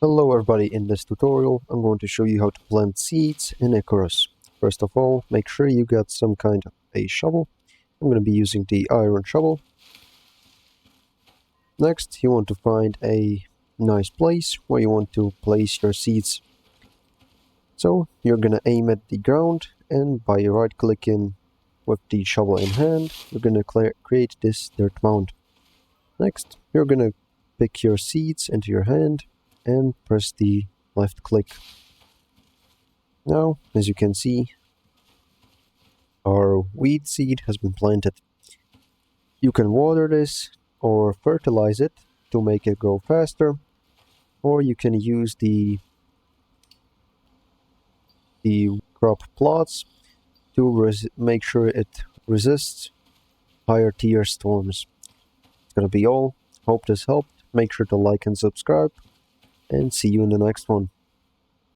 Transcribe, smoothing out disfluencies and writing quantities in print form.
Hello everybody, in this tutorial I'm going to show you how to plant seeds in ICARUS. First of all, make sure you got some kind of a shovel. I'm going to be using the iron shovel. Next, you want to find a nice place where you want to place your seeds. So you're going to aim at the ground, and by right clicking with the shovel in hand, you're going to create this dirt mound. Next, you're going to pick your seeds into your hand and press the left click. Now, as you can see, our wheat seed has been planted. You can water this or fertilize it to make it grow faster, or you can use the crop plots to make sure it resists higher tier storms. It's gonna be all. Hope this helped. Make sure to like and subscribe, and see you in the next one.